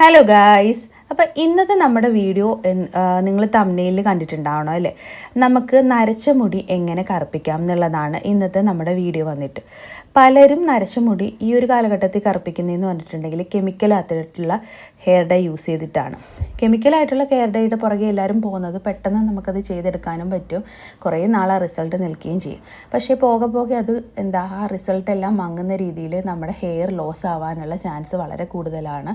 Hello guys, അപ്പോൾ ഇന്നത്തെ നമ്മുടെ വീഡിയോ നിങ്ങൾ തംബ്നെയിലിൽ കണ്ടിട്ടുണ്ടാവണം അല്ലേ? നമുക്ക് നരച്ച മുടി എങ്ങനെ കറുപ്പിക്കാം എന്നുള്ളതാണ് ഇന്നത്തെ നമ്മുടെ വീഡിയോ വന്നിട്ട്. പലരും നരച്ച മുടി ഈ ഒരു കാലഘട്ടത്തിൽ കറുപ്പിക്കുന്നതെന്ന് പറഞ്ഞിട്ടുണ്ടെങ്കിൽ കെമിക്കലായിട്ടുള്ള ഹെയർ ഡൈ യൂസ് ചെയ്തിട്ടാണ്. കെമിക്കലായിട്ടുള്ള ഹെയർ ഡൈയുടെ പുറകെ എല്ലാവരും പോകുന്നത് പെട്ടെന്ന് നമുക്കത് ചെയ്തെടുക്കാനും പറ്റും, കുറേ നാൾ ആ റിസൾട്ട് നിൽക്കുകയും ചെയ്യും. പക്ഷേ പോകെ അത് ആ റിസൾട്ട് എല്ലാം മങ്ങുന്ന രീതിയിൽ നമ്മുടെ ഹെയർ ലോസ് ആവാനുള്ള ചാൻസ് വളരെ കൂടുതലാണ്.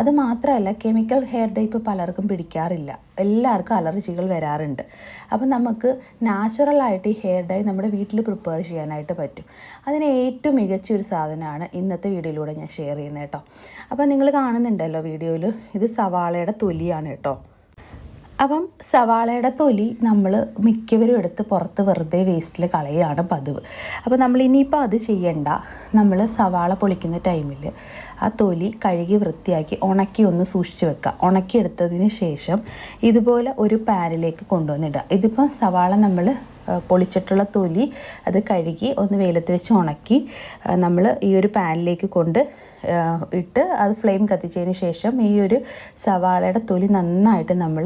അത് മാത്രമല്ല, കെമിക്കൽ ഹെയർ ഡൈ ഇപ്പോൾ പലർക്കും പിടിക്കാറില്ല, എല്ലാവർക്കും അലർജികൾ വരാറുണ്ട്. അപ്പോൾ നമുക്ക് നാച്ചുറലായിട്ട് ഈ ഹെയർ ഡൈ നമ്മുടെ വീട്ടിൽ പ്രിപ്പയർ ചെയ്യാനായിട്ട് പറ്റും. അതിന് ഏറ്റവും മികച്ച ഒരു സാധനമാണ് ഇന്നത്തെ വീഡിയോയിലൂടെ ഞാൻ ഷെയർ ചെയ്യുന്നത് കേട്ടോ. അപ്പോൾ നിങ്ങൾ കാണുന്നുണ്ടല്ലോ വീഡിയോയിൽ, ഇത് സവാളയുടെ തൊലിയാണ് കേട്ടോ. അപ്പം സവാളയുടെ തൊലി നമ്മൾ മിക്കവരും എടുത്ത് പുറത്ത് വെറുതെ വേസ്റ്റിൽ കളയുകയാണ് പതിവ്. അപ്പോൾ നമ്മൾ ഇനിയിപ്പോൾ അത് ചെയ്യണ്ട. നമ്മൾ സവാള പൊളിക്കുന്ന ടൈമിൽ ആ തൊലി കഴുകി വൃത്തിയാക്കി ഉണക്കി ഒന്ന് സൂക്ഷിച്ച് വെക്കുക. ഉണക്കിയെടുത്തതിന് ശേഷം ഇതുപോലെ ഒരു പാനിലേക്ക് കൊണ്ടുവന്നിടുക. ഇതിപ്പം സവാള നമ്മൾ പൊളിച്ചിട്ടുള്ള തൊലി അത് കഴുകി ഒന്ന് വെയിലത്ത് വെച്ച് ഉണക്കി നമ്മൾ ഈ ഒരു പാനിലേക്ക് ഇട്ട് അത് ഫ്ലെയിം കത്തിച്ചതിന് ശേഷം ഈ ഒരു സവാളയുടെ തൊലി നന്നായിട്ട് നമ്മൾ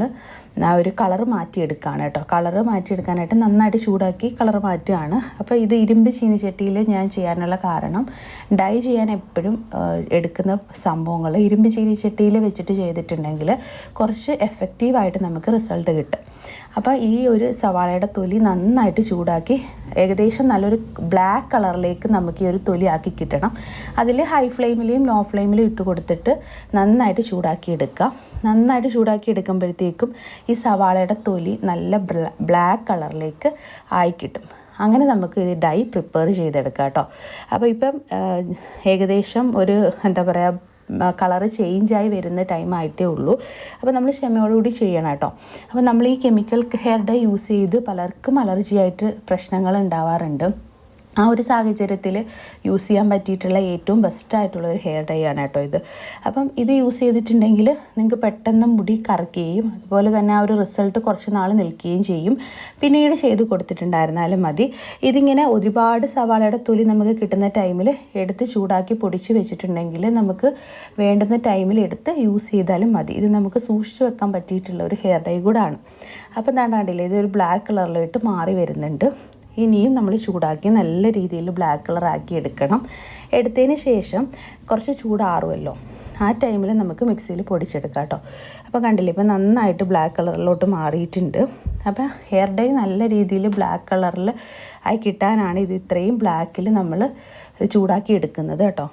ആ ഒരു കളറ് മാറ്റിയെടുക്കുകയാണ് കേട്ടോ. കളറ് മാറ്റിയെടുക്കാനായിട്ട് നന്നായിട്ട് ചൂടാക്കി കളറ് മാറ്റുകയാണ്. അപ്പോൾ ഇത് ഇരുമ്പ് ചീനിച്ചട്ടിയിൽ ഞാൻ ചെയ്യാനുള്ള കാരണം, ഡൈ ചെയ്യാൻ എപ്പോഴും എടുക്കുന്ന സംഭവങ്ങൾ ഇരുമ്പ് ചീനിച്ചട്ടിയിൽ വെച്ചിട്ട് ചെയ്തിട്ടുണ്ടെങ്കിൽ കുറച്ച് എഫക്റ്റീവായിട്ട് നമുക്ക് റിസൾട്ട് കിട്ടും. അപ്പോൾ ഈ ഒരു സവാളയുടെ തൊലി നന്നായിട്ട് ചൂടാക്കി ഏകദേശം നല്ലൊരു ബ്ലാക്ക് കളറിലേക്ക് നമുക്ക് ഈ ഒരു തൊലി ആക്കി കിട്ടണം. അതിൽ ഹൈ ഫ്ലെയിമിലെയും ലോ ഫ്ലെയിമിലും ഇട്ട് കൊടുത്തിട്ട് നന്നായിട്ട് ചൂടാക്കി എടുക്കുക. നന്നായിട്ട് ചൂടാക്കി എടുക്കുമ്പോഴത്തേക്കും ഈ സവാളയുടെ തൊലി നല്ല ബ്ലാക്ക് കളറിലേക്ക് ആയി കിട്ടും. അങ്ങനെ നമുക്ക് ഇത് ഡൈ പ്രിപ്പയർ ചെയ്തെടുക്കാം കേട്ടോ. അപ്പോൾ ഇപ്പം ഏകദേശം ഒരു കളറ് ചേഞ്ചായി വരുന്ന ടൈം ആയിട്ടേ ഉള്ളൂ. അപ്പോൾ നമ്മൾ ക്ഷമയോടുകൂടി ചെയ്യണം കേട്ടോ. അപ്പോൾ നമ്മൾ ഈ കെമിക്കൽ ഹെയർ ഡൈ യൂസ് ചെയ്ത് പലർക്കും അലർജിയായിട്ട് പ്രശ്നങ്ങൾ ഉണ്ടാവാറുണ്ട്. ആ ഒരു സാഹചര്യത്തിൽ യൂസ് ചെയ്യാൻ പറ്റിയിട്ടുള്ള ഏറ്റവും ബെസ്റ്റായിട്ടുള്ള ഒരു ഹെയർ ഡൈ ആണ് കേട്ടോ ഇത്. അപ്പം ഇത് യൂസ് ചെയ്തിട്ടുണ്ടെങ്കിൽ നിങ്ങൾക്ക് പെട്ടെന്ന് മുടി കറുക്കുകയും അതുപോലെ തന്നെ ആ ഒരു റിസൾട്ട് കുറച്ച് നാൾ നിൽക്കുകയും ചെയ്യും. പിന്നീട് ചെയ്ത് കൊടുത്തിട്ടുണ്ടായിരുന്നാലും മതി. ഇതിങ്ങനെ ഒരുപാട് സവാളയുടെ തൊലി നമുക്ക് കിട്ടുന്ന ടൈമിൽ എടുത്ത് ചൂടാക്കി പൊടിച്ച് വെച്ചിട്ടുണ്ടെങ്കിൽ നമുക്ക് വേണ്ടുന്ന ടൈമിൽ എടുത്ത് യൂസ് ചെയ്താലും മതി. ഇത് നമുക്ക് സൂക്ഷിച്ച് വെക്കാൻ പറ്റിയിട്ടുള്ള ഒരു ഹെയർ ഡൈ കൂടാണ്. അപ്പം എന്താണ്ടില്ലേ, ഇതൊരു ബ്ലാക്ക് കളറിലോട്ട് മാറി വരുന്നുണ്ട്. ഇനിയും നമ്മൾ ചൂടാക്കി നല്ല രീതിയിൽ ബ്ലാക്ക് കളറാക്കി എടുക്കണം. എടുത്തതിന് ശേഷം കുറച്ച് ചൂടാറുമല്ലോ, ആ ടൈമിൽ നമുക്ക് മിക്സിയിൽ പൊടിച്ചെടുക്കാം കേട്ടോ. അപ്പോൾ കണ്ടില്ലേ, ഇപ്പോൾ നന്നായിട്ട് ബ്ലാക്ക് കളറിലോട്ട് മാറിയിട്ടുണ്ട്. അപ്പോൾ ഹെയർ ഡൈ നല്ല രീതിയിൽ ബ്ലാക്ക് കളറിൽ ആയി കിട്ടാനാണ് ഇത് ഇത്രയും ബ്ലാക്കിൽ നമ്മൾ ചൂടാക്കി എടുക്കുന്നത് കേട്ടോ.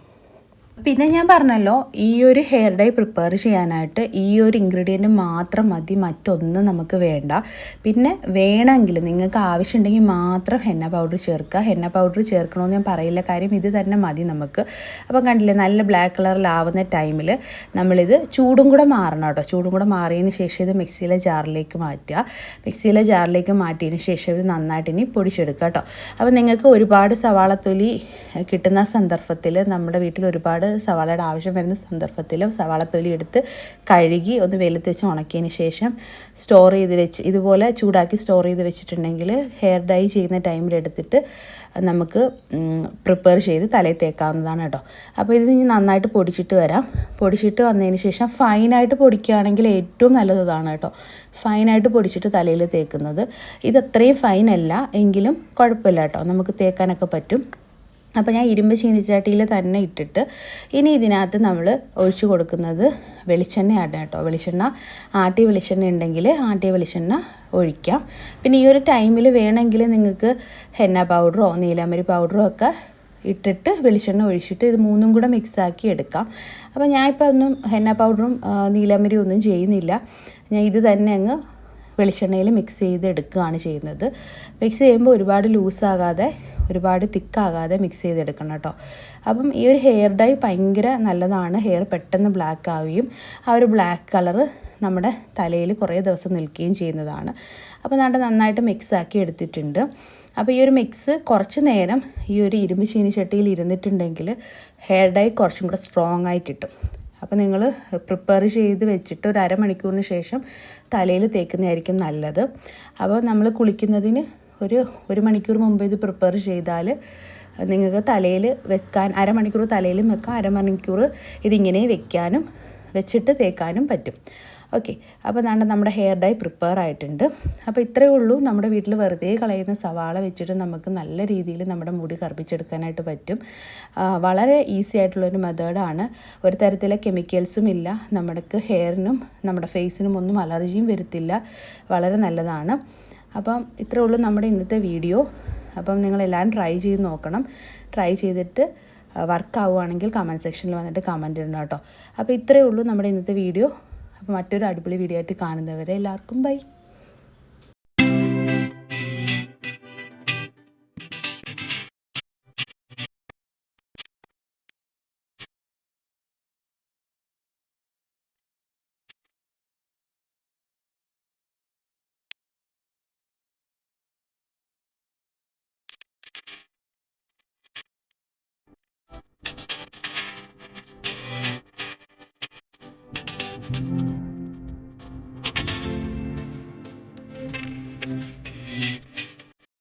പിന്നെ ഞാൻ പറഞ്ഞല്ലോ, ഈ ഒരു ഹെയർ ഡൈ പ്രിപ്പയർ ചെയ്യാനായിട്ട് ഈ ഒരു ഇൻഗ്രീഡിയൻറ്റ് മാത്രം മതി, മറ്റൊന്നും നമുക്ക് വേണ്ട. പിന്നെ വേണമെങ്കിൽ നിങ്ങൾക്ക് ആവശ്യമുണ്ടെങ്കിൽ മാത്രം ഹെന്ന പൗഡർ ചേർക്കുക. ഹെന്ന പൗഡർ ചേർക്കണമെന്ന് ഞാൻ പറയില്ല, കാര്യം ഇത് തന്നെ മതി നമുക്ക്. അപ്പം കണ്ടില്ലേ, നല്ല ബ്ലാക്ക് കളറിലാവുന്ന ടൈമിൽ നമ്മളിത് ചൂടും കൂടെ മാറണം കേട്ടോ. ചൂടും കൂടെ മാറിയതിന് ശേഷം ഇത് മിക്സിയിലെ ജാറിലേക്ക് മാറ്റുക. മിക്സിയിലെ ജാറിലേക്ക് മാറ്റിയതിന് ശേഷം ഇത് നന്നായിട്ട് ഇനി പൊടിച്ചെടുക്കുക കേട്ടോ. അപ്പോൾ നിങ്ങൾക്ക് ഒരുപാട് സവാളത്തൊലി കിട്ടുന്ന സന്ദർഭത്തിൽ, നമ്മുടെ വീട്ടിൽ ഒരുപാട് സവാളയുടെ ആവശ്യം വരുന്ന സന്ദർഭത്തിൽ സവാളത്തൊലി എടുത്ത് കഴുകി ഒന്ന് വെയിലത്ത് വെച്ച് ഉണക്കിയതിന് ശേഷം സ്റ്റോർ ചെയ്ത് വെച്ച് ഇതുപോലെ ചൂടാക്കി സ്റ്റോർ ചെയ്ത് വെച്ചിട്ടുണ്ടെങ്കിൽ ഹെയർ ഡൈ ചെയ്യുന്ന ടൈമിൽ എടുത്തിട്ട് നമുക്ക് പ്രിപ്പയർ ചെയ്ത് തലയിൽ തേക്കാവുന്നതാണ് കേട്ടോ. അപ്പോൾ ഇത് ഇനി നന്നായിട്ട് പൊടിച്ചിട്ട് വരാം. പൊടിച്ചിട്ട് വന്നതിന് ശേഷം ഫൈനായിട്ട് പൊടിക്കുകയാണെങ്കിൽ ഏറ്റവും നല്ലതാണ് കേട്ടോ. ഫൈനായിട്ട് പൊടിച്ചിട്ട് തലയിൽ തേക്കുന്നത്. ഇത് അത്രയും ഫൈനല്ല എങ്കിലും കുഴപ്പമില്ല കേട്ടോ, നമുക്ക് തേക്കാനൊക്കെ പറ്റും. അപ്പോൾ ഞാൻ ഇരുമ്പ് ചീനിച്ചട്ടിയിൽ തന്നെ ഇട്ടിട്ട് ഇനി ഇതിനകത്ത് നമ്മൾ ഒഴിച്ചു കൊടുക്കുന്നത് വെളിച്ചെണ്ണയാണ് കേട്ടോ. ആട്ടിയ വെളിച്ചെണ്ണ ഉണ്ടെങ്കിൽ ആട്ടിയ വെളിച്ചെണ്ണ ഒഴിക്കാം. പിന്നെ ഈ ഒരു ടൈമിൽ വേണമെങ്കിൽ നിങ്ങൾക്ക് ഹെന്ന പൗഡറോ നീലാമരി പൗഡറോ ഒക്കെ ഇട്ടിട്ട് വെളിച്ചെണ്ണ ഒഴിച്ചിട്ട് ഇത് മൂന്നും കൂടെ മിക്സാക്കി എടുക്കാം. അപ്പോൾ ഞാനിപ്പോൾ ഒന്നും ഹെന്ന പൗഡറും നീലാമരി ഒന്നും ചെയ്യുന്നില്ല. ഞാൻ ഇത് തന്നെ അങ്ങ് വെളിച്ചെണ്ണയിൽ മിക്സ് ചെയ്ത് എടുക്കുകയാണ് ചെയ്യുന്നത്. മിക്സ് ചെയ്യുമ്പോൾ ഒരുപാട് ലൂസാകാതെ ഒരുപാട് തിക്കാകാതെ മിക്സ് ചെയ്തെടുക്കണം കേട്ടോ. അപ്പം ഈ ഒരു ഹെയർ ഡൈ ഭയങ്കര നല്ലതാണ്. ഹെയർ പെട്ടെന്ന് ബ്ലാക്ക് ആവുകയും ആ ഒരു ബ്ലാക്ക് കളറ് നമ്മുടെ തലയിൽ കുറേ ദിവസം നിൽക്കുകയും ചെയ്യുന്നതാണ്. അപ്പോൾ നന്നായിട്ട് മിക്സാക്കി എടുത്തിട്ടുണ്ട്. അപ്പോൾ ഈ ഒരു മിക്സ് കുറച്ച് നേരം ഈ ഒരു ഇരുമ്പ് ചീനിച്ചട്ടിയിൽ ഇരുന്നിട്ടുണ്ടെങ്കിൽ ഹെയർ ഡൈ കുറച്ചും കൂടെ സ്ട്രോങ് ആയി കിട്ടും. അപ്പോൾ നിങ്ങൾ പ്രിപ്പയർ ചെയ്ത് വെച്ചിട്ട് ഒരു അരമണിക്കൂറിന് ശേഷം തലയിൽ തേക്കുന്നതായിരിക്കും നല്ലത്. അപ്പോൾ നമ്മൾ കുളിക്കുന്നതിന് ഒരു മണിക്കൂർ മുമ്പ് ഇത് പ്രിപ്പയർ ചെയ്താൽ നിങ്ങൾക്ക് തലയിൽ വെക്കാൻ അരമണിക്കൂർ തലയിലും വെക്കാം, അരമണിക്കൂർ ഇതിങ്ങനെ വെക്കാനും വെച്ചിട്ട് തേക്കാനും പറ്റും. ഓക്കെ, അപ്പോൾ നമ്മുടെ ഹെയർ ഡൈ പ്രിപ്പയർ ആയിട്ടുണ്ട്. അപ്പോൾ ഇത്രയേ ഉള്ളൂ. നമ്മുടെ വീട്ടിൽ വെറുതെ കളയുന്ന സവാള വെച്ചിട്ട് നമുക്ക് നല്ല രീതിയിൽ നമ്മുടെ മുടി കറുപ്പിച്ചെടുക്കാനായിട്ട് പറ്റും. വളരെ ഈസി ആയിട്ടുള്ളൊരു മെത്തേഡാണ്. ഒരു തരത്തിലെ കെമിക്കൽസും ഇല്ല. നമ്മുടെ ഹെയറിനും നമ്മുടെ ഫേസിനും ഒന്നും അലർജിയും വരുത്തില്ല. വളരെ നല്ലതാണ്. അപ്പം ഇത്രയേ ഉള്ളൂ നമ്മുടെ ഇന്നത്തെ വീഡിയോ. അപ്പം നിങ്ങളെല്ലാവരും ട്രൈ ചെയ്ത് നോക്കണം. ട്രൈ ചെയ്തിട്ട് വർക്ക് ആവുകയാണെങ്കിൽ കമൻറ്റ് സെക്ഷനിൽ വന്നിട്ട് കമൻറ്റ് ഇടണം കേട്ടോ. അപ്പോൾ ഇത്രയേ ഉള്ളൂ നമ്മുടെ ഇന്നത്തെ വീഡിയോ. അപ്പോൾ മറ്റൊരു അടിപൊളി വീഡിയോ ആയിട്ട് കാണുന്നവരെ എല്ലാവർക്കും ബൈ.